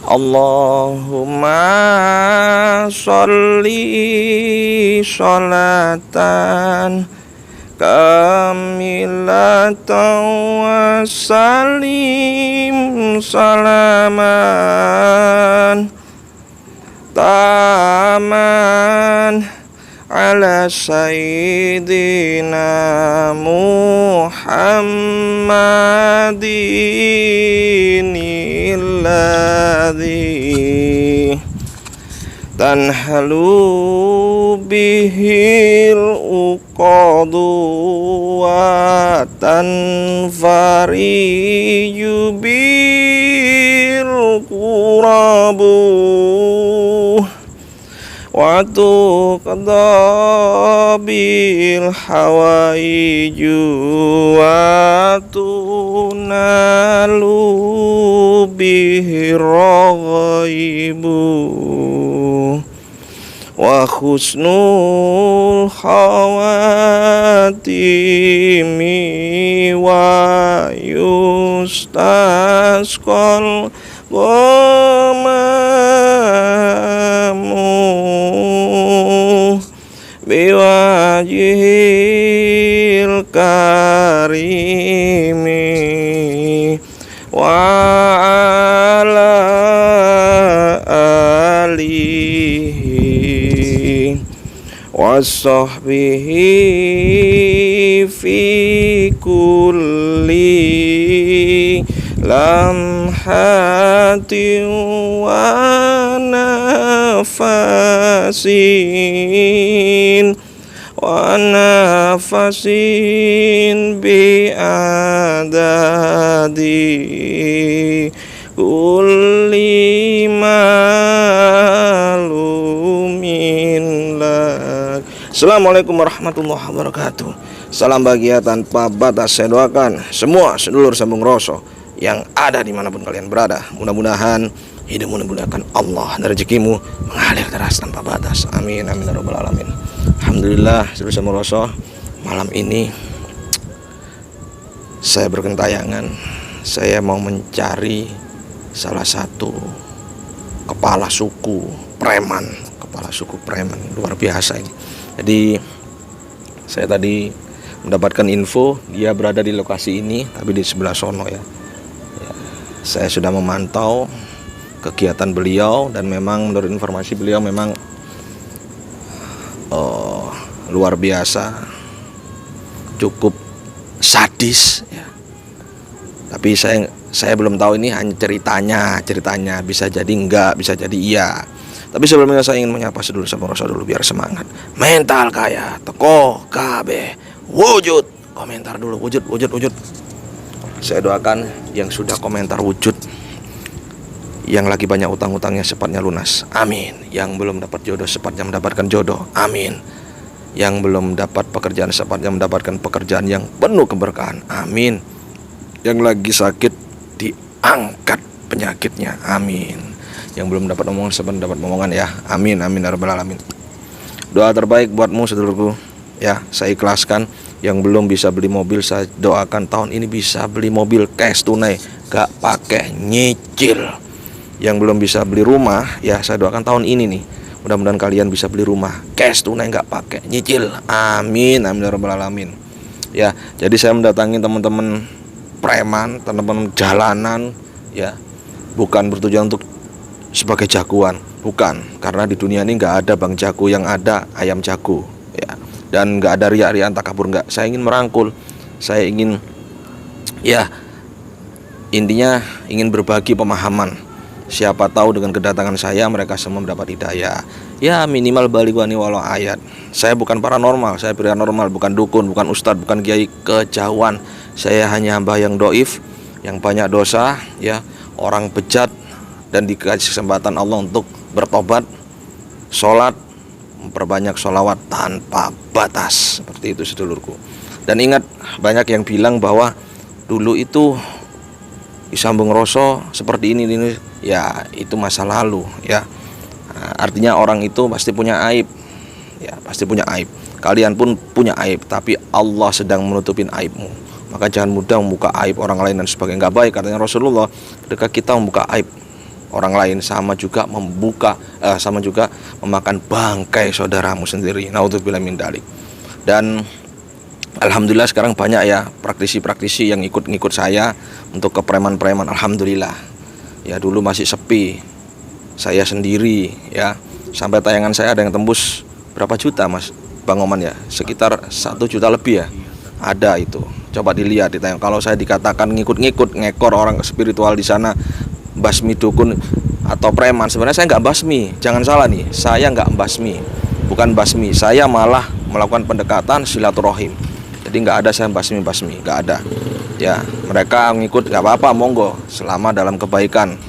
Allahumma sholli sholatan kamilatan wa salim salaman taman ala sayyidina Muhammadin alladzi tanhalu bihil uqadu wa tanfariju bil qurabu wa tuqda bil hawaiju wa tunalu bihi raghaibu wa husnul khawatimi wa yustasqal ghamamu biwajhil karimi wa ala alihi wasahbihi fi kulli lamhatin wa nafasin bi adadi kulli malumin lak. Assalamualaikum warahmatullahi wabarakatuh. Salam bahagia tanpa batas. Saya doakan semua sedulur sambung rosok yang ada dimanapun kalian berada, mudah-mudahan hidupmu dimudahkan Allah dan rezekimu mengalir deras tanpa batas. Amin amin ya rabbal alamin. Alhamdulillah, sedulur sambung rosok, malam ini saya bergentayangan. Saya mau mencari salah satu kepala suku preman luar biasa ini. Jadi saya tadi mendapatkan info dia berada di lokasi ini, tapi di sebelah sono ya. Saya sudah memantau kegiatan beliau dan memang menurut informasi beliau memang luar biasa, cukup sadis ya. Tapi saya belum tahu ini hanya ceritanya bisa jadi enggak, bisa jadi iya. Tapi sebelumnya saya ingin menyapa sedulur sambung rasa dulu biar semangat. Mental kaya teko KB wujud. Komentar dulu wujud. Saya doakan yang sudah komentar wujud, yang lagi banyak utang-utangnya cepatnya lunas, amin. Yang belum dapat jodoh cepatnya mendapatkan jodoh, amin. Yang belum dapat pekerjaan cepatnya mendapatkan pekerjaan yang penuh keberkahan, amin. Yang lagi sakit diangkat penyakitnya, amin. Yang belum dapat omongan cepatnya dapat omongan ya, amin amin ya rabbal alamin. Doa terbaik buatmu sedulurku ya, saya ikhlaskan. Yang belum bisa beli mobil, saya doakan tahun ini bisa beli mobil cash tunai, gak pakai nyicil. Yang belum bisa beli rumah, ya saya doakan tahun ini nih, mudah-mudahan kalian bisa beli rumah cash tunai, gak pakai nyicil, amin amin ya rabbal alamin. Ya, jadi saya mendatangi teman-teman preman, teman-teman jalanan ya, bukan bertujuan untuk sebagai jagoan, bukan, karena di dunia ini gak ada bang jago, yang ada ayam jago ya. Dan gak ada riak-riak takabur, enggak. Saya ingin merangkul, saya ingin ya, intinya ingin berbagi pemahaman. Siapa tahu dengan kedatangan saya mereka semua mendapat hidayah. Ya minimal balighani walau ayat. Saya bukan paranormal, saya pria normal, bukan dukun, bukan ustadz, bukan kiai, kejauhan. Saya hanya hamba yang doif, yang banyak dosa ya, orang bejat, dan dikasih kesempatan Allah untuk bertobat, sholat, memperbanyak sholawat tanpa batas. Seperti itu sedulurku. Dan ingat, banyak yang bilang bahwa dulu itu di Sambung Roso seperti ini. Ya itu masa lalu ya. Artinya orang itu pasti punya aib ya, pasti punya aib. Kalian pun punya aib, tapi Allah sedang menutupin aibmu. Maka jangan mudah membuka aib orang lain dan sebagainya. Gak baik, katanya Rasulullah, ketika kita membuka aib orang lain, sama juga sama juga memakan bangkai saudaramu sendiri. Naudzubillah min dzalik. Dan alhamdulillah sekarang banyak ya praktisi-praktisi yang ngikut saya untuk ke preman-preman. Alhamdulillah. Ya dulu masih sepi. Saya sendiri ya. Sampai tayangan saya ada yang tembus berapa juta Mas Bang Oman ya? Sekitar 1 juta lebih ya. Ada itu. Coba dilihat ditayang. Kalau saya dikatakan ngikut-ngikut ngekor orang spiritual di sana, basmi dukun atau preman, sebenarnya saya nggak basmi. Jangan salah nih, saya nggak basmi. Bukan basmi, saya malah melakukan pendekatan silaturahim. Jadi nggak ada saya basmi, nggak ada. Ya, mereka ngikut nggak apa-apa, monggo, selama dalam kebaikan.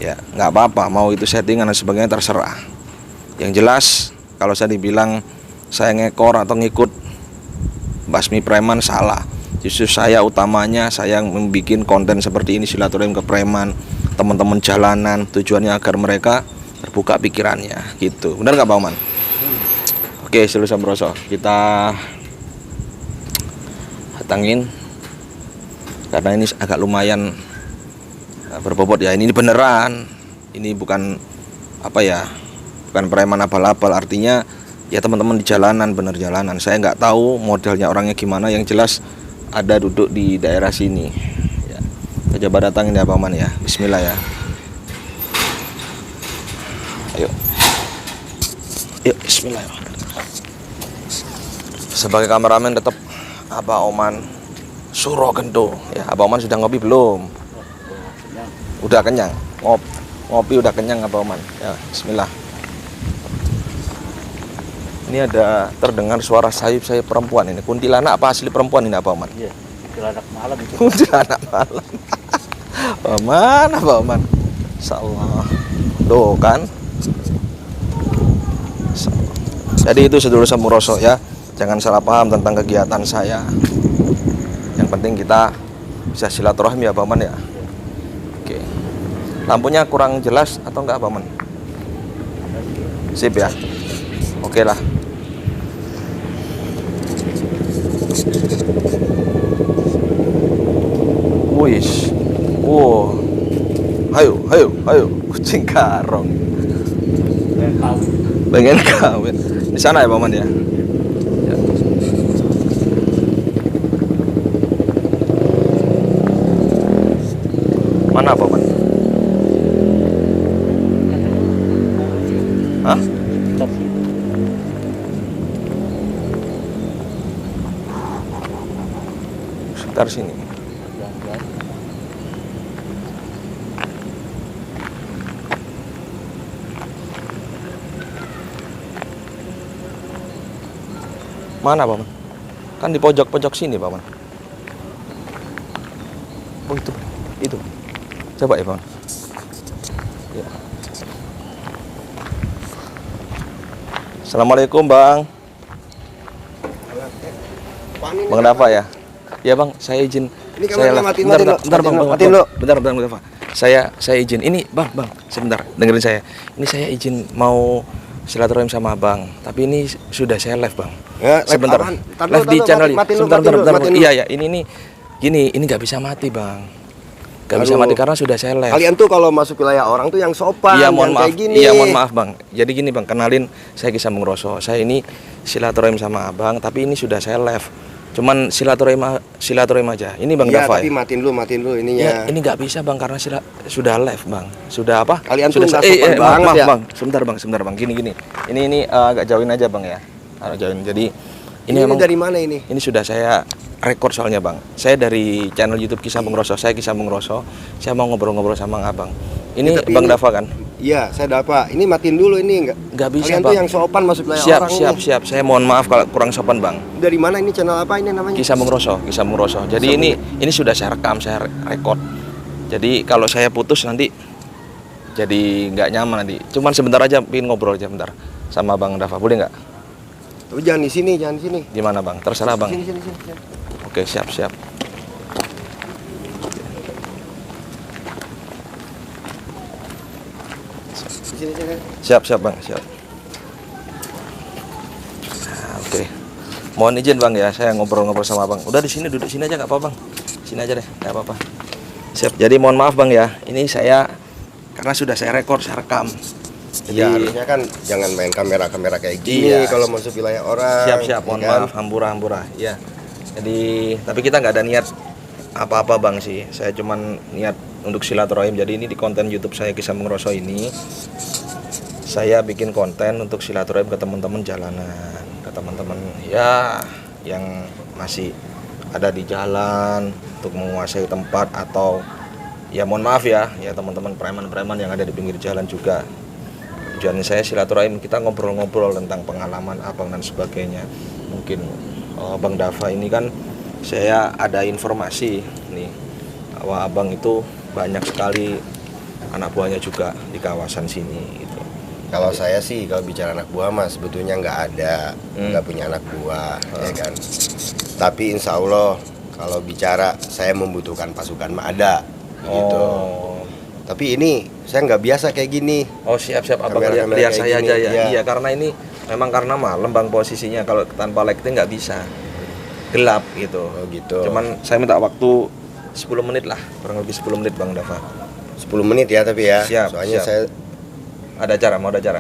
Ya, nggak apa-apa, mau itu settingan dan sebagainya terserah. Yang jelas, kalau saya dibilang saya ngekor atau ngikut basmi preman, salah. Justru saya utamanya, saya membuat konten seperti ini, silaturahim ke preman, teman-teman jalanan, tujuannya agar mereka terbuka pikirannya, gitu. Benar nggak Pak Oman? Oke, Seluruh Sambroso, kita hatangin karena ini agak lumayan berbobot ya. Ini beneran, ini bukan apa ya, bukan preman abal-abal. Artinya ya teman-teman di jalanan, bener jalanan. Saya nggak tahu modelnya orangnya gimana, yang jelas ada duduk di daerah sini ya. Kita coba datangin ya Pak Oman ya. Bismillah ya. Ayo, Bismillah ya. Sebagai kameramen tetap Abah Oman Suro Gento ya. Abah Oman sudah ngopi belum? Udah kenyang. Ngopi udah kenyang Abah Oman ya. Bismillah. Ini ada terdengar suara sayup-sayup perempuan ini. Kuntilanak apa asli perempuan ini Abah Oman? Iya, kuntilanak malam itu. Kuntilanak malam. Oman, Abah Oman. Insyaallah. Tuh kan. Jadi itu sedulur Samuroso ya. Jangan salah paham tentang kegiatan saya. Yang penting kita bisa silaturahmi ya Abah Oman ya. Oke. Lampunya kurang jelas atau enggak Abah Oman? Sip ya. Oke lah. Wis. Wow. Hayo. Kucing karong. Pengen kawin. Di sana ya Pak Oman ya. Ya. Mana Pak Oman? Hah? Sekitar sini. Mana Pak Man? Kan di pojok-pojok sini Pak Man. Oh itu. Coba ya Pak Man. Ya. Assalamualaikum Bang. Bang Dafa ya? Ya Bang, saya izin. Ini saya bentar Bang. Dafa. Saya izin. Ini Bang, sebentar. Dengerin saya. Ini saya izin mau silaturahim sama Abang, tapi ini sudah saya live Bang. Ya, sebentar. Live di channel. Sebentar. Iya, ini gini, ini nggak bisa mati Bang. Nggak bisa mati karena sudah saya live. Kalian tuh kalau masuk wilayah orang tuh yang sopan. Iya, mohon maaf. Iya, mohon maaf Bang. Jadi gini Bang, kenalin saya Kisah Mengroso. Saya ini silaturahim sama Abang, tapi ini sudah saya live. Cuman silaturahim aja. Ini Bang Dafa. Tapi matiin dulu ininya. Ya, ini nggak bisa Bang karena sudah live Bang. Sudah apa? Kalian sudah tuh sopan banget maaf, ya. Bang. Sebentar Bang. Gini. Ini agak jauhin aja Bang ya. Agak jauhin. Jadi ini emang dari mana ini? Ini sudah saya rekor soalnya Bang. Saya dari channel YouTube Kisah Mengroso. Saya Kisah Mengroso. Saya mau ngobrol-ngobrol sama Abang. Ini ya, Bang Dafa kan? Iya, saya Dafa. Ini matiin dulu ini nggak bisa kalian Bang. Tuh yang sopan masuk wilayah orang. Siap. Saya mohon maaf kalau kurang sopan Bang. Dari mana ini, channel apa ini namanya? Kisah Mengroso. Jadi ini sudah saya rekam, saya rekod. Jadi kalau saya putus nanti jadi nggak nyaman nanti. Cuman sebentar aja pengen ngobrol aja bentar sama Bang Dafa. Boleh nggak? Tapi jangan di sini. Gimana Bang? Terserah Bang. Sini. Oke, siap. Sini. Siap Bang, siap. Nah, oke. Mohon izin Bang ya, saya ngobrol-ngobrol sama Bang. Udah di sini, duduk sini aja nggak apa-apa Bang. Sini aja deh, nggak apa-apa. Siap. Jadi mohon maaf Bang ya, ini saya karena sudah saya rekor, saya rekam. Jadi Ya harusnya kan jangan main kamera-kamera kayak gini Iya. kalau masuk wilayah orang. siap-siap, mohon ya kan? maaf, hampura. Ya. Jadi tapi kita nggak ada niat apa-apa Bang sih. Saya cuman niat untuk silaturahim. Jadi ini di konten YouTube saya Kisah Mengroso ini, saya bikin konten untuk silaturahim ke teman-teman jalanan, ke teman-teman ya yang masih ada di jalan untuk menguasai tempat, atau ya mohon maaf ya teman-teman preman-preman yang ada di pinggir jalan juga. Tujuannya saya silaturahim, kita ngobrol-ngobrol tentang pengalaman abang dan sebagainya. Mungkin Bang Dava ini kan saya ada informasi nih bahwa abang itu banyak sekali anak buahnya juga di kawasan sini gitu. Kalau saya sih kalau bicara anak buah mas sebetulnya nggak ada, nggak punya anak buah, ya kan. Tapi insya Allah kalau bicara saya membutuhkan pasukan mah ada, gitu. Tapi ini saya nggak biasa kayak gini. Oh siap-siap abang, Kamera-kamera lihat kayak saya gini, aja ya. iya. Iya karena ini memang karena malam Bang posisinya, kalau tanpa lighting nggak bisa, gelap gitu. Oh gitu. Cuman saya minta waktu 10 menit lah, kurang lebih 10 menit Bang Dava. 10 menit ya tapi ya. Siap, Soalnya siap. saya Ada acara, mau ada acara?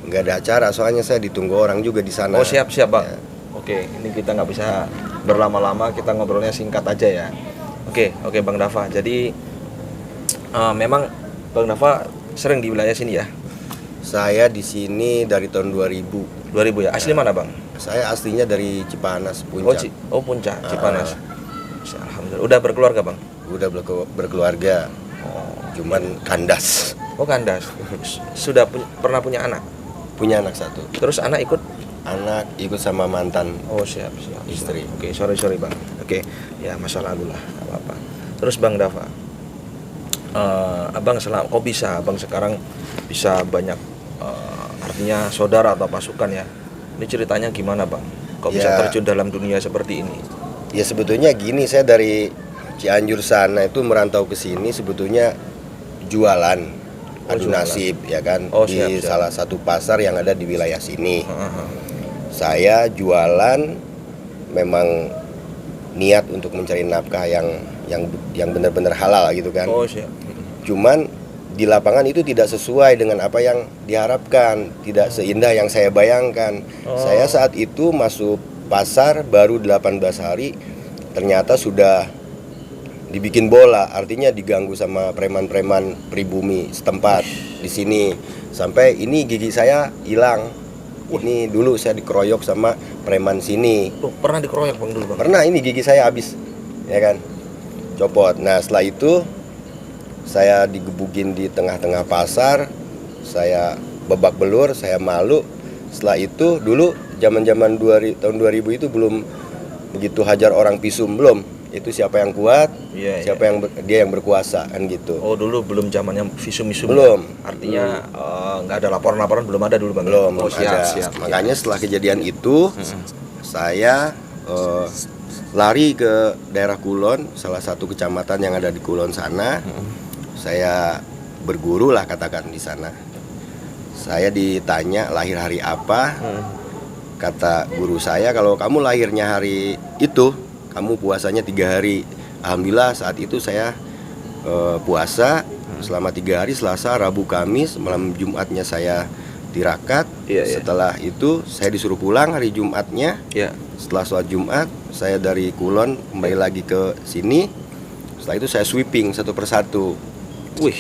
nggak ada acara. Soalnya saya ditunggu orang juga di sana. Oh siap-siap Bang. Ya. Oke, ini kita nggak bisa berlama-lama, kita ngobrolnya singkat aja ya. Oke Bang Dava. Jadi memang Bang Dava sering di wilayah sini ya? Saya di sini dari tahun 2000. 2000 ya. Asli mana Bang? Saya aslinya dari Cipanas, Puncak. Puncak, Cipanas. Alhamdulillah. Udah berkeluarga Bang? Udah berkeluarga, Oh, cuman kandas. oh kandas. Sudah pernah punya anak? Punya anak satu. Terus anak ikut? Anak ikut sama mantan. Oh siap. Istri. Oke, sorry Bang. Oke, ya masa lalu lah, nggak apa-apa. Terus Bang Dava, abang kok bisa abang sekarang bisa banyak artinya saudara atau pasukan ya? Ini ceritanya gimana Bang? Kok bisa Ya. terjun dalam dunia seperti ini? Ya sebetulnya gini, saya dari Cianjur sana itu merantau ke sini sebetulnya jualan adu jualan. nasib ya kan, Oh, di siap. salah satu pasar yang ada di wilayah sini. Heeh. Saya jualan memang niat untuk mencari nafkah yang benar-benar halal gitu kan. Oh siap. Cuman di lapangan itu tidak sesuai dengan apa yang diharapkan, tidak seindah yang saya bayangkan. Saya saat itu masuk pasar baru 18 hari, ternyata sudah dibikin bola, artinya diganggu sama preman-preman pribumi setempat di sini. Sampai ini gigi saya hilang. Ini dulu saya dikeroyok sama preman sini. Tuh, pernah dikeroyok Bang dulu Bang? Pernah, ini gigi saya habis, ya kan, copot. Nah setelah itu saya digebukin di tengah-tengah pasar, saya babak belur, saya malu. Setelah itu dulu zaman-zaman tahun 2000 itu belum begitu hajar orang pisum, belum. Itu siapa yang kuat, Iya, siapa yang dia yang berkuasa kan gitu. Oh dulu belum zamannya visum-visum. Belum. Ya? Artinya nggak ada laporan-laporan, belum ada dulu Bang. Belum Oh siap, ada. siap. Makanya setelah kejadian itu saya lari ke daerah Kulon, salah satu kecamatan yang ada di Kulon sana. Saya berguru lah katakan di sana. Saya ditanya lahir hari apa. Kata guru saya, kalau kamu lahirnya hari itu, kamu puasanya 3 hari. Alhamdulillah saat itu saya puasa selama 3 hari, Selasa, Rabu, Kamis. Malam Jumatnya saya tirakat. Iya, iya. Setelah itu saya disuruh pulang hari Jumatnya. Ya. Setelah sholat Jumat, saya dari Kulon kembali lagi ke sini. Setelah itu saya sweeping satu persatu. Wih,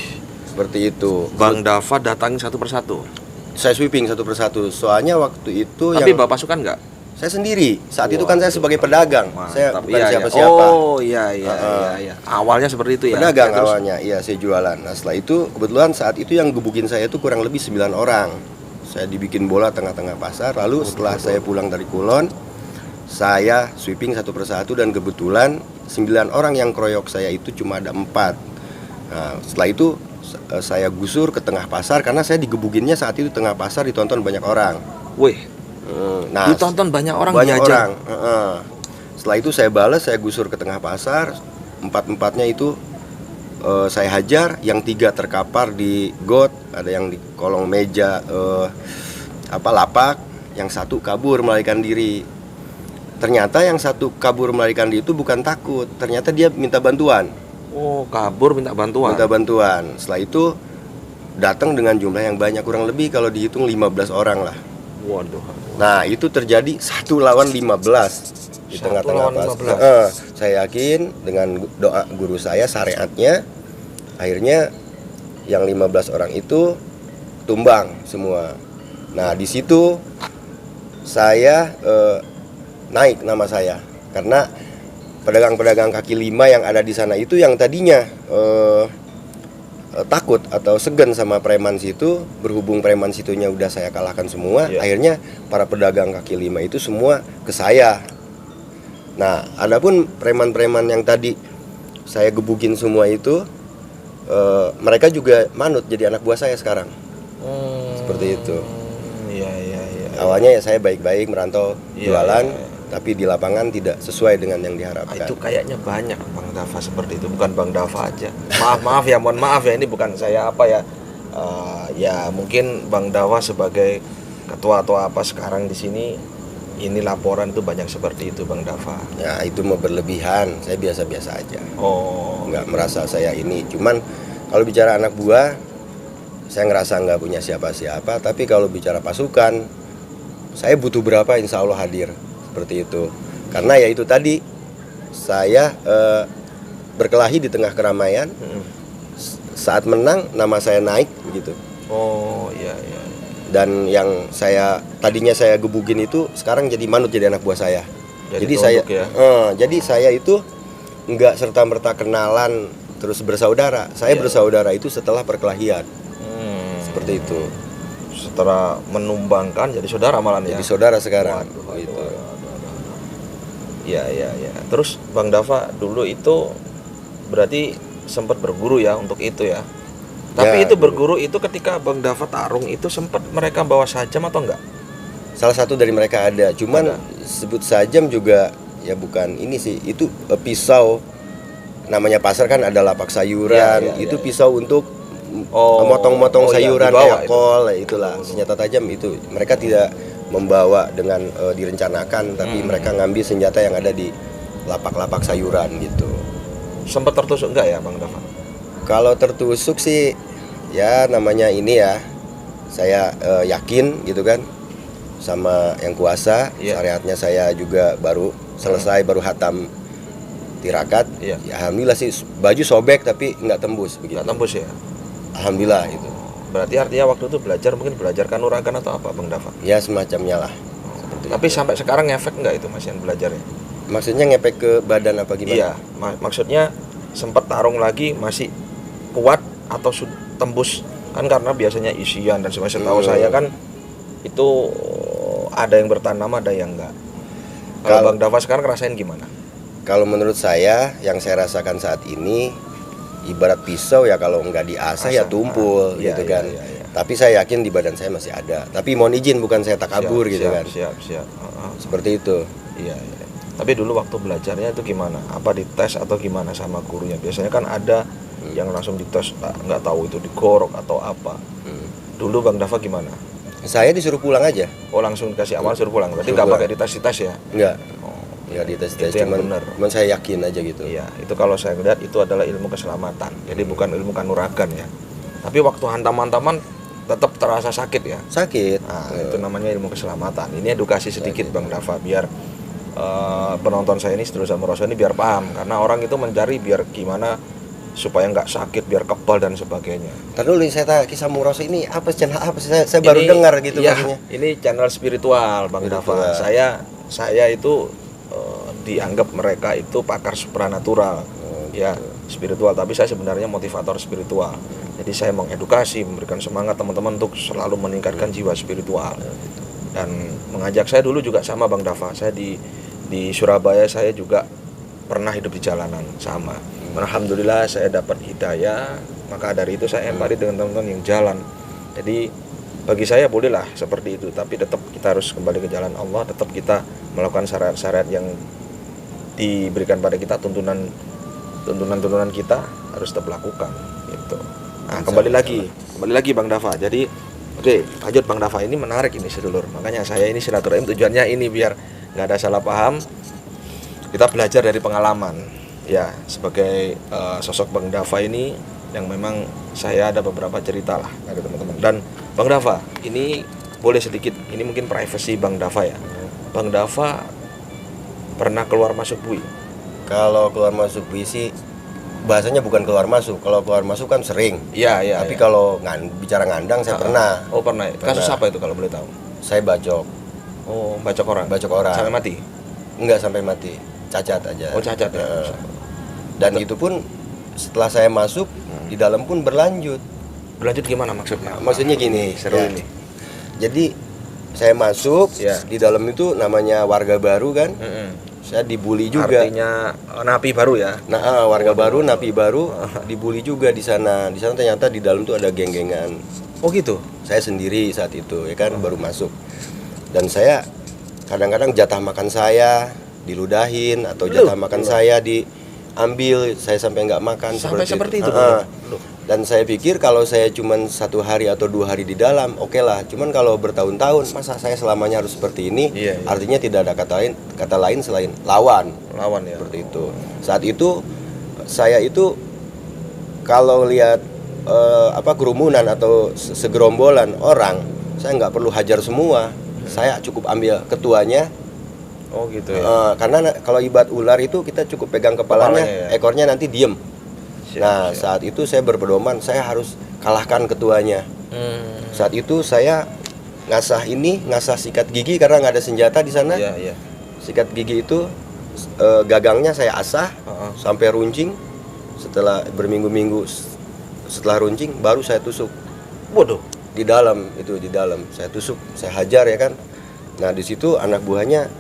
Seperti itu. Bang Dava datangi satu persatu. Saya sweeping satu persatu. Soalnya waktu itu Tapi yang bawa pasukan nggak? saya sendiri. Saat itu Wah, kan saya sebagai pedagang. Saya Mantap. bukan Iya, iya. siapa-siapa. Oh iya. Awalnya seperti itu ya. Pedagang Terus- awalnya, iya saya jualan. Nah setelah itu kebetulan saat itu yang gebukin saya itu kurang lebih 9 orang. Saya dibikin bola tengah-tengah pasar. Lalu setelah saya pulang dari Kulon, saya sweeping satu persatu dan kebetulan 9 orang yang keroyok saya itu cuma ada 4. Nah setelah itu saya gusur ke tengah pasar karena saya digebukinnya saat itu tengah pasar ditonton banyak orang. Wih, Nah, ditonton banyak orang, banyak diajar. orang. Setelah itu saya balas, saya gusur ke tengah pasar. 4-4-nya itu saya hajar. Yang 3 terkapar di got, ada yang di kolong meja lapak. Yang 1 kabur melarikan diri. Ternyata yang 1 kabur melarikan diri itu bukan takut. Ternyata dia minta bantuan. Oh, kabur minta bantuan. Minta bantuan. Setelah itu datang dengan jumlah yang banyak, kurang lebih kalau dihitung 15 orang lah. Waduh. Nah itu terjadi 1 lawan 15 di 1 tengah-tengah lawan pas. 15. Saya yakin dengan doa guru saya, syariatnya, akhirnya yang 15 orang itu tumbang semua. Nah di situ saya naik nama saya, karena pedagang-pedagang kaki lima yang ada di sana itu yang tadinya takut atau segan sama preman situ, berhubung preman situnya udah saya kalahkan semua, akhirnya para pedagang kaki lima itu semua ke saya. Nah, adapun preman-preman yang tadi saya gebukin semua itu, mereka juga manut jadi anak buah saya sekarang. Seperti itu. Iya. Awalnya ya saya baik-baik merantau jualan, tapi di lapangan tidak sesuai dengan yang diharapkan. Itu kayaknya banyak Bang Dava seperti itu, bukan Bang Dava aja. Maaf ya, mohon maaf ya, ini bukan saya apa ya. Ya mungkin Bang Dava sebagai ketua atau apa sekarang di sini, ini laporan itu banyak seperti itu Bang Dava. Ya itu mau berlebihan, saya biasa-biasa aja. Nggak merasa saya ini. Cuman kalau bicara anak buah, saya ngerasa nggak punya siapa-siapa. Tapi kalau bicara pasukan, saya butuh berapa insya Allah hadir. Seperti itu. Karena ya itu tadi, saya berkelahi di tengah keramaian. Saat menang nama saya naik gitu. Iya. Dan yang tadinya saya gebukin itu sekarang jadi manut, jadi anak buah saya. Jadi saya itu nggak serta-merta kenalan terus bersaudara. Saya bersaudara itu setelah perkelahian. Seperti itu. Setelah menumbangkan jadi saudara malah ya. Jadi saudara sekarang. Gitu. Iya. Terus Bang Dava dulu itu berarti sempat berguru ya untuk itu ya. Tapi itu berguru itu ketika Bang Dava tarung itu sempat mereka bawa sajam atau enggak? Salah satu dari mereka ada, cuman sebut sajam juga ya bukan ini sih, itu pisau. Namanya pasar kan ada lapak sayuran, itu pisau untuk motong-motong sayuran, kayak kol, itulah senjata tajam itu. Mereka tidak membawa dengan direncanakan, tapi mereka ngambil senjata yang ada di lapak-lapak sayuran gitu. Sempat tertusuk enggak ya Bang Dava? Kalau tertusuk sih ya namanya ini ya, saya yakin gitu kan sama yang kuasa. Syariatnya saya juga baru selesai, baru hatam tirakat. Ya alhamdulillah sih, baju sobek tapi nggak tembus begitu. Nggak tembus ya? Alhamdulillah itu. Berarti artinya waktu itu mungkin belajar kanuragan atau apa Bang Dava? Ya semacamnya lah. Tapi itu. Sampai sekarang ngefek nggak itu Mas yang belajarnya? Maksudnya ngefek ke badan apa gimana? Iya, maksudnya sempat tarung lagi masih kuat atau tembus kan, karena biasanya isian dan setahu saya kan itu ada yang bertahan lama, ada yang enggak. Kalau Bang Dava sekarang ngerasain gimana? Kalau menurut saya yang saya rasakan saat ini ibarat pisau ya, kalau nggak diasah ya tumpul gitu kan. Tapi saya yakin di badan saya masih ada. Tapi mohon izin, bukan saya takabur gitu kan. Siap. Seperti itu. Iya. Tapi dulu waktu belajarnya itu gimana? Apa dites atau gimana sama gurunya? Biasanya kan ada yang langsung dites, nggak tahu itu digorok atau apa. Dulu Bang Dava gimana? Saya disuruh pulang aja. Langsung dikasih amal suruh pulang. Berarti nggak pakai dites ya? Enggak. Nggak dites, cuman saya yakin aja gitu. Iya, itu kalau saya lihat itu adalah ilmu keselamatan. Jadi bukan ilmu kanuragan ya. Tapi waktu hantam-hantaman tetap terasa sakit ya? Sakit. Nah, itu namanya ilmu keselamatan. Ini edukasi sedikit Bang Dava biar penonton saya ini Sedulur Samoroso ini biar paham, karena orang itu mencari biar gimana supaya nggak sakit, biar kebal dan sebagainya. Dulu saya tanya Kisah Samoroso ini apa, channel apa sih? Saya baru dengar gitu maksudnya. Ini channel spiritual Bang Dava. Saya itu dianggap mereka itu pakar supranatural, ya spiritual. Tapi saya sebenarnya motivator spiritual. Jadi saya mengedukasi, memberikan semangat teman-teman untuk selalu meningkatkan jiwa spiritual. Dan mengajak saya dulu juga sama Bang Dava. Saya di Surabaya saya juga pernah hidup di jalanan sama. Alhamdulillah saya dapat hidayah, maka dari itu saya empati dengan teman-teman yang jalan. Jadi bagi saya bolehlah seperti itu, tapi tetap kita harus kembali ke jalan Allah, tetap kita melakukan syariat-syariat yang diberikan pada kita, tuntunan kita harus tetap lakukan gitu. Nah, kembali lagi Bang Dava. Jadi lanjut Bang Dava, ini menarik ini sedulur. Makanya saya ini silaturahim tujuannya ini biar nggak ada salah paham. Kita belajar dari pengalaman. Ya, sebagai sosok Bang Dava ini yang memang saya ada beberapa cerita lah dari teman-teman. Dan Bang Dava, ini boleh sedikit, ini mungkin privacy Bang Dava ya. Bang Dava pernah keluar masuk bui? Kalau keluar masuk bui sih bahasanya bukan keluar masuk. Kalau keluar masuk kan sering. Iya, iya. Tapi iya. kalau bicara ngandang saya pernah. Oh, pernah. Kasus Pernah. apa itu kalau boleh tahu? Saya bacok. Oh, bacok orang. Bacok orang. Sampai mati. Enggak sampai mati. Cacat aja. Oh, cacat ya. Dan itu pun setelah saya masuk di dalam pun berlanjut. Berlanjut gimana maksudnya? Maksudnya gini, Seru ya. ini. Jadi saya masuk Ya. di dalam itu namanya warga baru kan. Saya dibully juga. Artinya napi baru ya. Nah, warga baru, napi baru dibully juga di sana. Di sana ternyata di dalam tuh ada geng-gengan. Oh gitu. Saya sendiri saat itu ya kan baru masuk. Dan saya kadang-kadang jatah makan saya diludahin atau jatah makan saya diambil, saya sampai nggak makan. Sampai seperti itu. Loh. Dan saya pikir kalau saya cuman 1 hari atau 2 hari di dalam, oke lah. Cuman kalau bertahun-tahun, masa saya selamanya harus seperti ini? Iya, iya. Artinya tidak ada kata lain selain lawan. Lawan ya. Seperti itu. Saat itu saya itu kalau lihat kerumunan atau segerombolan orang, saya nggak perlu hajar semua. Saya cukup ambil ketuanya. Oh gitu ya. Karena kalau ibarat ular itu kita cukup pegang kepalanya, Kepalanya, ya. ekornya nanti diem. Siap, Nah, siap. saat itu saya berpedoman, saya harus kalahkan ketuanya. Saat itu saya ngasah sikat gigi karena nggak ada senjata di sana. Iya, iya. Sikat gigi itu gagangnya saya asah sampai runcing. Setelah berminggu-minggu setelah runcing baru saya tusuk. Waduh. Di dalam saya tusuk, saya hajar ya kan. Nah, di situ anak buahnya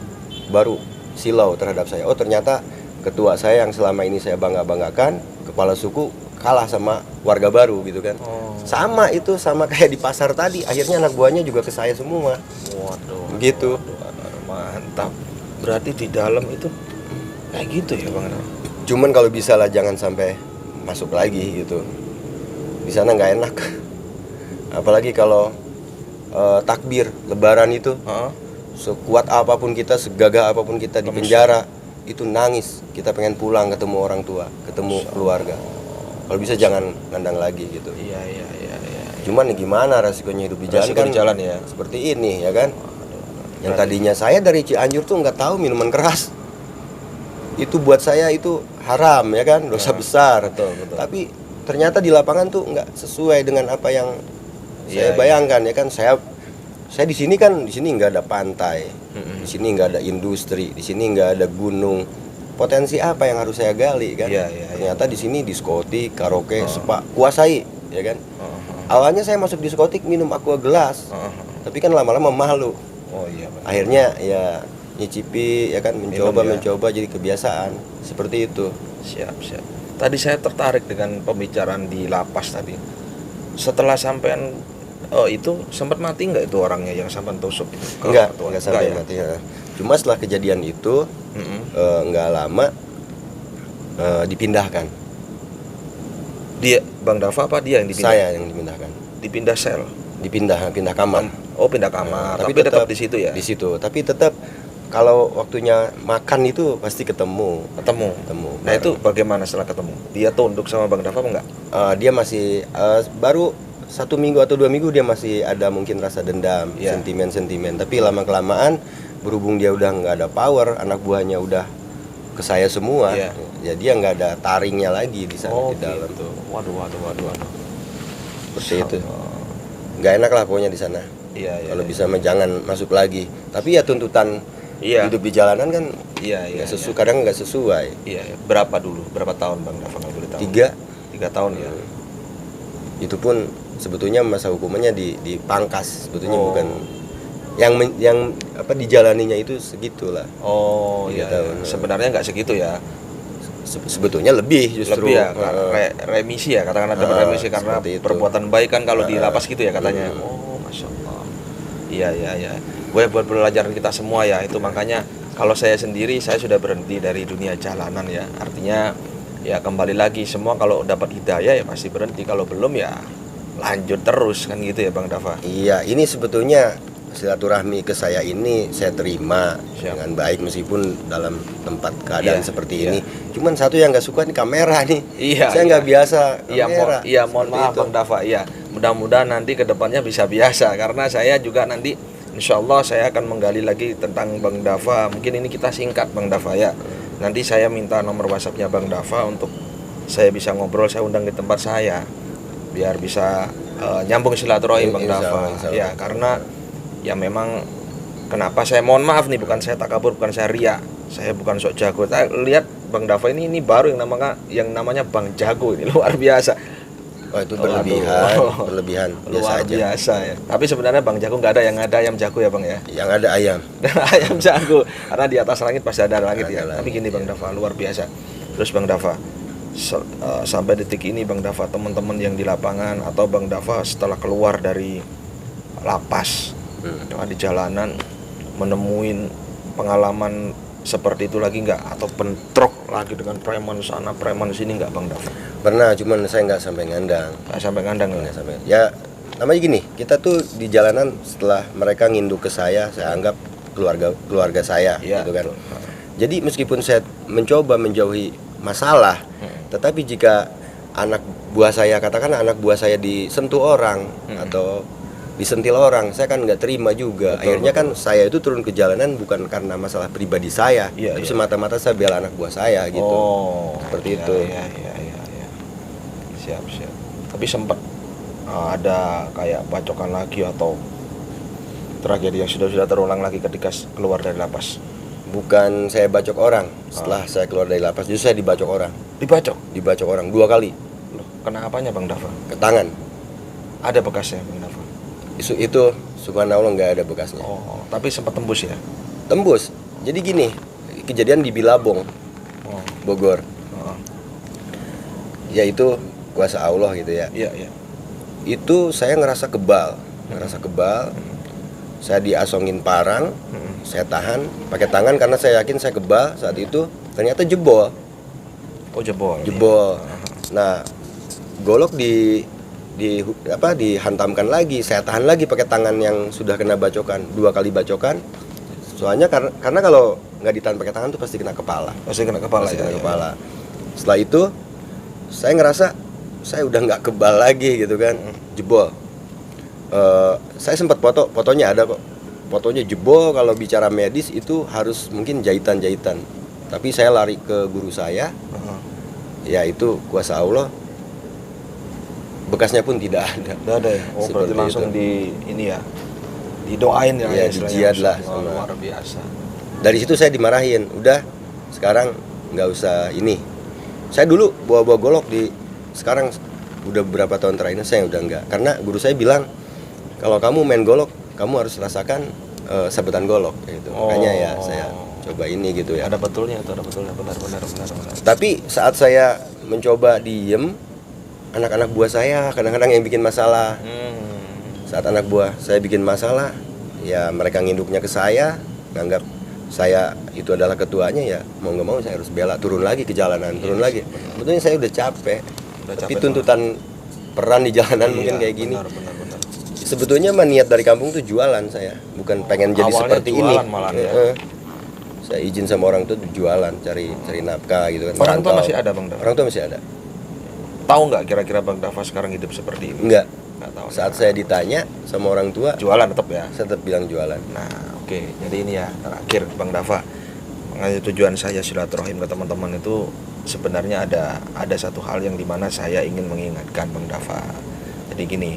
baru silau terhadap saya. Oh, ternyata ketua saya yang selama ini saya banggakan, kepala suku kalah sama warga baru gitu kan. Oh. Sama kayak di pasar tadi. Akhirnya anak buahnya juga ke saya semua. Waduh. Gitu. Waduh, mantap. Berarti di dalam itu kayak gitu ya Bang. Cuman kalau bisa lah jangan sampai masuk lagi gitu. Di sana nggak enak. Apalagi kalau takbir lebaran itu, sekuat apapun kita, segagah apapun kita di penjara, itu nangis. Kita pengen pulang ketemu orang tua, ketemu keluarga. Kalau bisa jangan ngandang lagi gitu. Iya. Cuman gimana resikonya hidup di jalan Resiko kan di jalan ya. seperti ini ya kan. Yang tadinya saya dari Cianjur tuh nggak tahu minuman keras. Itu buat saya itu haram ya kan, dosa besar. Betul. Tapi ternyata di lapangan tuh nggak sesuai dengan apa yang saya Iya, bayangkan ya kan. Saya di sini nggak ada pantai, di sini nggak ada industri, di sini nggak ada gunung. Potensi apa yang harus saya gali kan? Iya. Ternyata di sini diskotik, karaoke, spa, kuasai ya kan. Awalnya saya masuk diskotik minum aqua gelas, tapi kan lama-lama malu. Oh iya Bang. Akhirnya ya nyicipi ya kan, mencoba Minum, ya. jadi kebiasaan seperti itu. Siap. Tadi saya tertarik dengan pembicaraan di lapas tadi. Setelah sampean itu sempat mati nggak itu orangnya yang sampean tusuk itu? Enggak Enggak sampai ya? mati ya. Cuma setelah kejadian itu nggak lama dipindahkan. Dia Bang Dava apa dia yang dipindah? Saya yang dipindahkan. Dipindah sel. Pindah kamar. Oh, pindah kamar. Tapi tetap di situ ya? Di situ. Tapi tetap kalau waktunya makan itu pasti ketemu. Nah, itu bagaimana setelah ketemu? Dia tunduk sama Bang Dava apa enggak? Dia masih baru 1 minggu atau 2 minggu dia masih ada mungkin rasa dendam, Iya. sentimen. Tapi lama kelamaan berhubung dia udah nggak ada power, anak buahnya udah ke saya semua. Iya. Ya dia nggak ada taringnya lagi di sana di dalam. gitu. Waduh. Seperti itu. Nggak enak lah pokoknya di sana. Iya. Kalau bisa mah jangan masuk lagi. Tapi ya tuntutan Iya. hidup di jalanan kan Iya. kadang nggak sesuai. Iya. Berapa tahun Bang Dava kalau boleh tahu? 3 tahun ya. itu pun sebetulnya masa hukumannya dipangkas sebetulnya Oh. bukan yang dijalaninya itu segitulah. Oh 3 iya. tahun. Sebenarnya nggak segitu ya. Sebetulnya lebih justru. Lebih ya, remisi ya, katakan ada remisi karena seperti itu. perbuatan baik kan kalau di lapas gitu ya katanya. Oh, Masya Allah. Iya. Buat pelajaran kita semua ya, itu makanya kalau saya sendiri, saya sudah berhenti dari dunia jalanan ya. Artinya ya kembali lagi, semua kalau dapat hidayah ya pasti berhenti, kalau belum ya lanjut terus kan gitu ya Bang Dava. Iya, ini sebetulnya silaturahmi ke saya ini saya terima Siap. dengan baik meskipun dalam tempat keadaan Iya, seperti iya. ini. Cuman satu yang nggak suka nih kamera nih. Iya, Saya iya. nggak biasa kamera. Mohon Seperti maaf itu. Bang Dafa. Iya, mudah-mudahan nanti kedepannya bisa biasa karena saya juga nanti insya Allah saya akan menggali lagi tentang Bang Dafa. Mungkin ini kita singkat Bang Dafa ya. Nanti saya minta nomor WhatsAppnya Bang Dafa untuk saya bisa ngobrol, saya undang di tempat saya biar bisa nyambung silaturahim Bang Insya Dafa. Allah, insya Allah. Ya karena ya memang kenapa saya mohon maaf nih, bukan saya takabur, bukan saya ria, saya bukan sok jago. Saya lihat Bang Dafa ini baru yang namanya Bang Jago ini luar biasa. Oh, itu Aduh. berlebihan biasa Luar aja. biasa ya. Tapi sebenarnya Bang Jago nggak ada, yang ada ayam jago ya Bang ya. Yang ada ayam. Ayam jago karena di atas langit pasti ada langit ya. Ada Tapi langit, gini Bang Dafa, luar biasa. Terus Bang Dafa sampai detik ini Bang Dafa, teman-teman yang di lapangan atau Bang Dafa setelah keluar dari lapas di jalanan menemuin pengalaman seperti itu lagi nggak, atau bentrok lagi dengan preman sana preman sini nggak Bang Dafa? Pernah, cuman saya nggak sampai ngandang. Nggak sampai ngandang ya? Nggak sampai. Ya namanya gini, kita tuh di jalanan setelah mereka nginduk ke saya anggap keluarga saya, Iya, gitu kan. betul. Jadi meskipun saya mencoba menjauhi masalah, tetapi jika anak buah saya, katakan anak buah saya disentuh orang atau disentil orang, saya kan nggak terima juga. Betul, Akhirnya betul. kan saya itu turun ke jalanan bukan karena masalah pribadi saya, Iya, tapi iya. semata-mata saya bela anak buah saya gitu. Oh, Seperti iya, itu. Iya. Siap. Tapi sempat ada kayak bacokan lagi atau tragedi yang sudah terulang lagi ketika keluar dari lapas? Bukan saya bacok orang. Setelah saya keluar dari lapas, justru saya dibacok orang. Dibacok orang 2 kali Loh, kena apanya Bang Dafa? ke tangan. Ada bekasnya Bang Dafa? Itu subhanallah nggak ada bekasnya. Oh, tapi sempat tembus ya? Tembus. Jadi gini, kejadian di Bilabong, Oh, Bogor. oh. Yaitu kuasa Allah gitu ya. Iya. Itu saya ngerasa kebal. Saya diasongin parang, saya tahan pakai tangan karena saya yakin saya kebal saat itu. Ternyata jebol. Oh, jebol. Jebol. Nah, golok dihantamkan lagi. Saya tahan lagi pakai tangan yang sudah kena bacokan, 2 kali bacokan. Soalnya karena kalau nggak ditahan pakai tangan tuh pasti kena kepala. Pasti kena kepala Pasti ya. kena ya. kepala. Setelah itu saya ngerasa saya udah nggak kebal lagi gitu kan, jebol. Saya sempat fotonya ada kok. Fotonya jebol. Kalau bicara medis itu harus mungkin jahitan. Tapi saya lari ke guru saya. Ya itu kuasa Allah. Bekasnya pun tidak ada. Nggak ada ya? Oh, berarti Seperti langsung itu. didoain ya. Iya, istilahnya. dijihad lah Oh, sama. luar biasa. Dari situ saya dimarahin. Udah, sekarang nggak usah ini. Saya dulu bawa golok sekarang udah beberapa tahun terakhir saya udah enggak. Karena guru saya bilang kalau kamu main golok, kamu harus rasakan sabetan golok gitu. Oh. Makanya ya saya coba ini gitu ya. Ada betulnya, benar. Tapi saat saya mencoba diem, anak-anak buah saya kadang-kadang yang bikin masalah. Saat anak buah saya bikin masalah, ya mereka nginduknya ke saya, nganggap saya itu adalah ketuanya, ya mau nggak mau saya harus bela, turun lagi ke jalanan, turun lagi. Sebetulnya saya udah capek, tapi capek tuntutan peran di jalanan mungkin kayak gini. Benar. Sebetulnya mah niat dari kampung tuh jualan saya, bukan pengen jadi Awalnya seperti ini. jualan malah ya. Saya izin sama orang tua tuh jualan, cari nafkah gitu kan. Orang tua merantau. masih ada Bang Dafa? Orang tua masih ada. Tahu nggak kira-kira Bang Dafa sekarang hidup seperti ini? Enggak. Nggak tahu. Saat saya ditanya sama orang tua, Jualan tetap ya. saya tetap bilang jualan. Nah, oke. Jadi ini ya terakhir Bang Dafa. Makanya tujuan saya silaturahim ke teman-teman itu sebenarnya ada satu hal yang dimana saya ingin mengingatkan Bang Dafa. Jadi gini,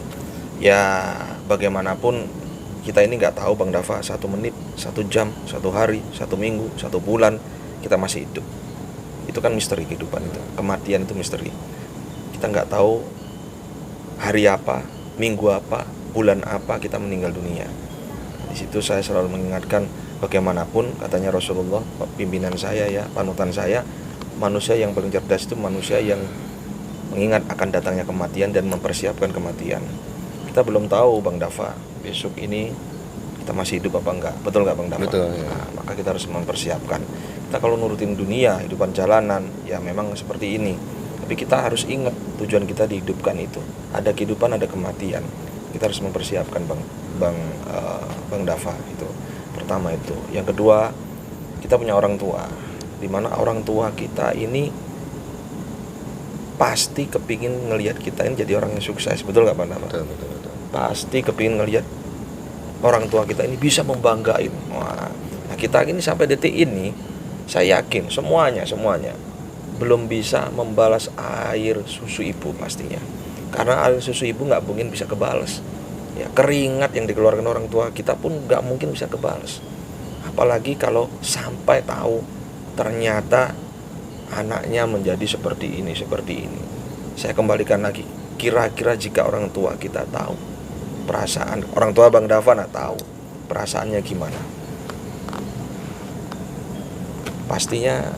ya bagaimanapun kita ini nggak tahu Bang Dafa 1 menit, 1 jam, 1 hari, 1 minggu, 1 bulan kita masih hidup. Itu kan misteri kehidupan itu. Kematian itu misteri. Kita nggak tahu hari apa, minggu apa, bulan apa kita meninggal dunia. Di situ saya selalu mengingatkan bagaimanapun katanya Rasulullah, pimpinan saya ya, panutan saya, manusia yang paling cerdas itu manusia yang mengingat akan datangnya kematian dan mempersiapkan kematian. Kita belum tahu Bang Dafa, besok ini kita masih hidup apa enggak. Betul enggak Bang Dafa? Betul, ya. Nah, maka kita harus mempersiapkan. Kita kalau nurutin dunia, hidupan jalanan, ya memang seperti ini. Tapi kita harus ingat tujuan kita dihidupkan itu. Ada kehidupan, ada kematian. Kita harus mempersiapkan Bang Dava itu. Pertama itu. Yang kedua, kita punya orang tua, di mana orang tua kita ini pasti kepingin ngelihat kita ini jadi orang yang sukses, betul nggak Bang Dava? Betul. Pasti kepingin ngelihat orang tua kita ini bisa membanggain. Nah kita ini sampai detik ini, saya yakin semuanya belum bisa membalas air susu ibu pastinya. Karena air susu ibu nggak mungkin bisa kebalas. Ya, keringat yang dikeluarkan orang tua kita pun nggak mungkin bisa kebalas. Apalagi kalau sampai tahu ternyata anaknya menjadi seperti ini. Saya kembalikan lagi, kira-kira jika orang tua kita tahu perasaan, orang tua Bang Dava tahu perasaannya gimana, pastinya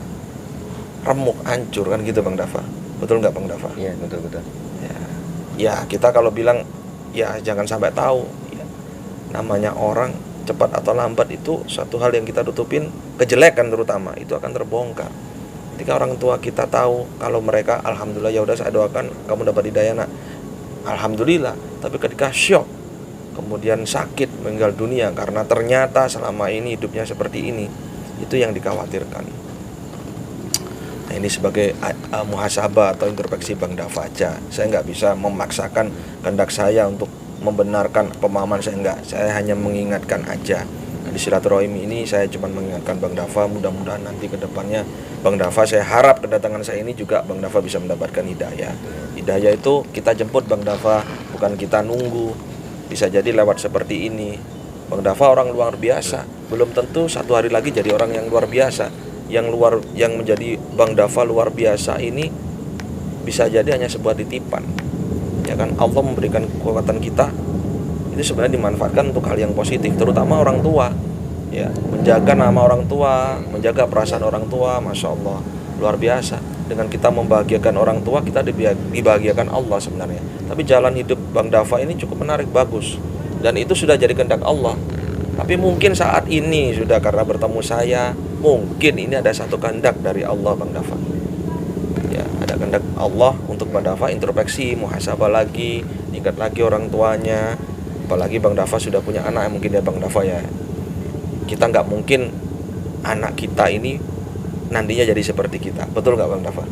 remuk, hancur kan gitu Bang Dava. Betul nggak Bang Dava? Iya, betul. Ya kita kalau bilang ya jangan sampai tahu ya, namanya orang cepat atau lambat itu satu hal yang kita tutupin, kejelekan terutama itu akan terbongkar. Ketika orang tua kita tahu kalau mereka alhamdulillah, ya udah saya doakan kamu dapat hidayah nak, alhamdulillah. Tapi ketika syok, kemudian sakit, meninggal dunia karena ternyata selama ini hidupnya seperti ini, itu yang dikhawatirkan. Nah ini sebagai muhasabah atau introspeksi Bang Dava aja. Saya nggak bisa memaksakan kehendak saya untuk membenarkan pemahaman saya, enggak. Saya hanya mengingatkan aja. Nah, di silaturahim ini saya cuma mengingatkan Bang Dava, mudah-mudahan nanti ke depannya Bang Dava, saya harap kedatangan saya ini juga Bang Dava bisa mendapatkan hidayah. Hidayah itu kita jemput Bang Dava, bukan kita nunggu. Bisa jadi lewat seperti ini. Bang Dava orang luar biasa, belum tentu satu hari lagi jadi orang yang luar biasa. Yang menjadi Bang Dava luar biasa ini bisa jadi hanya sebuah titipan. Ya kan, Allah memberikan kekuatan kita itu sebenarnya dimanfaatkan untuk hal yang positif, terutama orang tua. Ya, menjaga nama orang tua, menjaga perasaan orang tua, masya Allah luar biasa. Dengan kita membahagiakan orang tua, kita dibahagiakan Allah sebenarnya. Tapi jalan hidup Bang Dava ini cukup menarik, bagus, dan itu sudah jadi kehendak Allah. Tapi mungkin saat ini sudah karena bertemu saya, mungkin ini ada satu kehendak dari Allah Bang Dava. Ya, ada kehendak Allah untuk Bang Dava introspeksi, muhasabah lagi, ingat lagi orang tuanya. Apalagi Bang Dava sudah punya anak, mungkin ya Bang Dava ya. Kita nggak mungkin anak kita ini nantinya jadi seperti kita, betul nggak Bang Dava?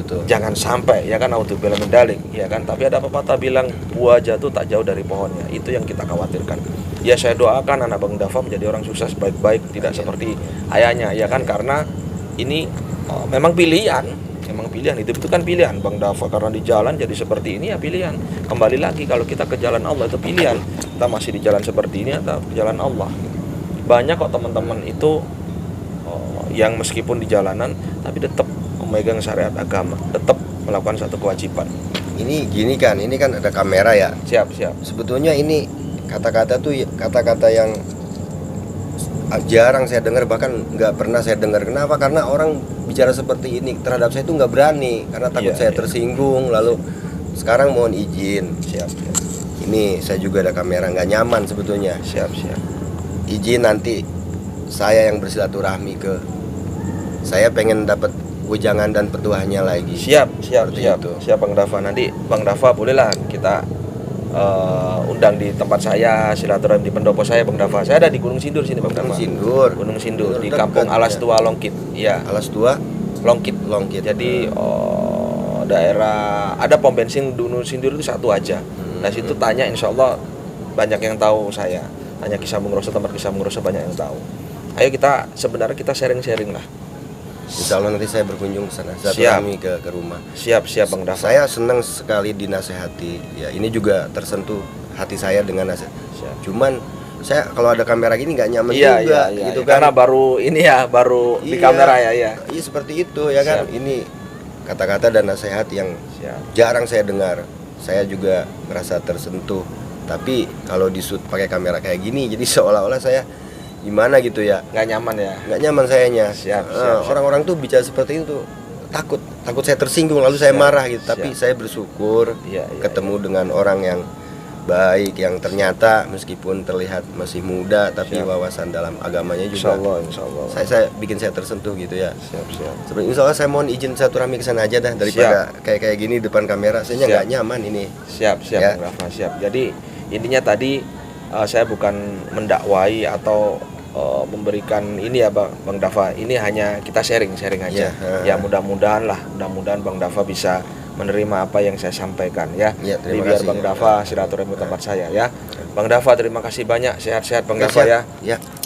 Betul. Jangan sampai, ya kan, naudzubillah min dzalik, ya kan. Tapi ada pepatah bilang buah jatuh tak jauh dari pohonnya. Itu yang kita khawatirkan. Ya saya doakan anak Bang Dava menjadi orang sukses, baik-baik, tidak seperti ayahnya, ya kan. Karena ini memang pilihan. Hidup itu kan pilihan Bang Dava, karena di jalan jadi seperti ini ya pilihan. Kembali lagi kalau kita ke jalan Allah itu pilihan. Kita masih di jalan seperti ini atau di jalan Allah. Banyak kok teman-teman itu yang meskipun di jalanan tapi tetap memegang syariat agama, tetap melakukan satu kewajiban. Ini gini kan, ini kan ada kamera ya. Siap. Sebetulnya ini kata-kata tuh kata-kata yang jarang saya dengar, bahkan nggak pernah saya dengar. Kenapa? Karena orang bicara seperti ini terhadap saya itu nggak berani, karena takut saya tersinggung. Lalu sekarang mohon izin. Siap. Ini saya juga ada kamera, nggak nyaman sebetulnya. Siap. Izin nanti saya yang bersilaturahmi ke, saya pengen dapat wejangan dan petuahnya lagi. Siap. Itu. Siap Bang Dava. Nanti Bang Dava bolehlah kita undang di tempat saya, silaturahmi di pendopo saya Bang Dava. Saya ada di Gunung Sindur sini Bang Dava. Gunung Sindur di Kampung Alas Tua Longkit. Iya. Alas Tua Longkit. Jadi daerah ada pom bensin Gunung Sindur itu satu aja. Nah situ tanya, insya Allah banyak yang tahu saya. Tanya Kisah Bung Roso, tempat Kisah Bung Roso banyak yang tahu. Ayo kita sharing-sharing lah. Insya Allah nanti saya berkunjung ke sana, silaturahmi ke rumah. Siap Bang Dava. Saya senang sekali dinasehati. Ya ini juga tersentuh hati saya dengan nasihat. Cuman saya kalau ada kamera gini nggak nyaman juga, gitu kan? Karena baru di kamera ya. Iya seperti itu ya kan. Ini kata-kata dan nasihat yang jarang saya dengar. Saya juga merasa tersentuh. Tapi kalau di-shoot pakai kamera kayak gini, jadi seolah-olah saya gimana gitu ya, nggak nyaman sayanya. Siap. Orang-orang tuh bicara seperti itu takut saya tersinggung, lalu saya marah gitu. Tapi saya bersyukur ketemu dengan orang yang baik, yang ternyata meskipun terlihat masih muda tapi wawasan dalam agamanya juga Insya Allah. Saya bikin saya tersentuh gitu ya. Siap. Insya Allah saya mohon izin silaturahmi ke sana aja daripada kayak gini depan kamera. Saya nggak nyaman ini. Siap ya. Bang Dava, siap. Jadi Intinya tadi saya bukan mendakwai atau memberikan ini ya Bang Dafa. Ini hanya kita sharing aja. Ya mudah-mudahan Bang Dafa bisa menerima apa yang saya sampaikan ya. Terima Biar kasih. Bang Dafa silaturahmi tempat saya ya. Bang Dafa terima kasih banyak, sehat-sehat Bang Dafa ya.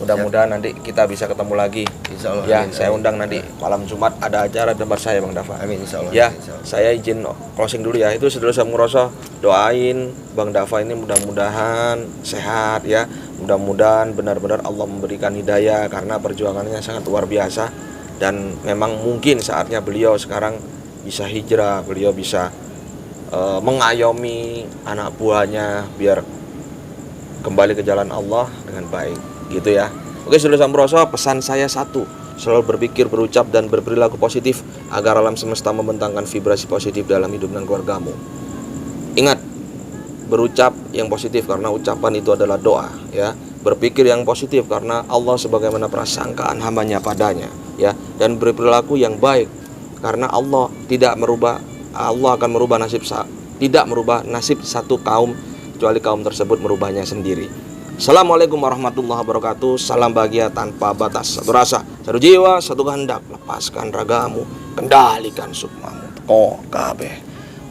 Mudah-mudahan nanti kita bisa ketemu lagi. Insya Allah. Ya, amin, saya amin. undang nanti malam Jumat ada acara di tempat saya Bang Dafa. Amin, insya Allah. Ya, Insya Allah. saya izin closing dulu ya. Itu sedulur Samuroso, doain Bang Dafa ini mudah-mudahan sehat ya. Mudah-mudahan benar-benar Allah memberikan hidayah karena perjuangannya sangat luar biasa dan memang mungkin saatnya beliau sekarang bisa hijrah, beliau bisa mengayomi anak buahnya biar kembali ke jalan Allah dengan baik gitu ya. Oke sedulur Samuroso, pesan saya satu, selalu berpikir, berucap dan berperilaku positif agar alam semesta membentangkan vibrasi positif dalam hidup dan keluargamu. Ingat, berucap yang positif karena ucapan itu adalah doa ya. Berpikir yang positif karena Allah sebagaimana prasangkaan hambanya padanya ya. Dan berperilaku yang baik karena Allah akan merubah nasib satu kaum kecuali kaum tersebut merubahnya sendiri. Assalamualaikum warahmatullahi wabarakatuh. Salam bahagia tanpa batas. Satu rasa, satu jiwa, satu kehendak. Lepaskan ragamu, kendalikan sukmamu. Kabeh.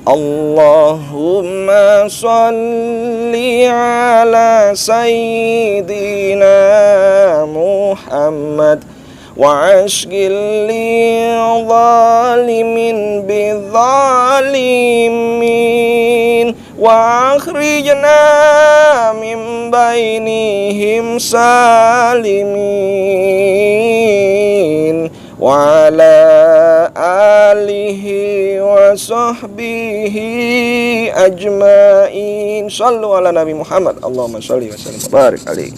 Allahumma sholli ala sayyidina Muhammad wa ashghil lil zalimin bidzalimin wa akhrijna min bainihim salimin wa ala alihi wa sahbihi ajmain. Sallu ala Nabi Muhammad. Allahumma sholli wa sallim wa barik alaihi.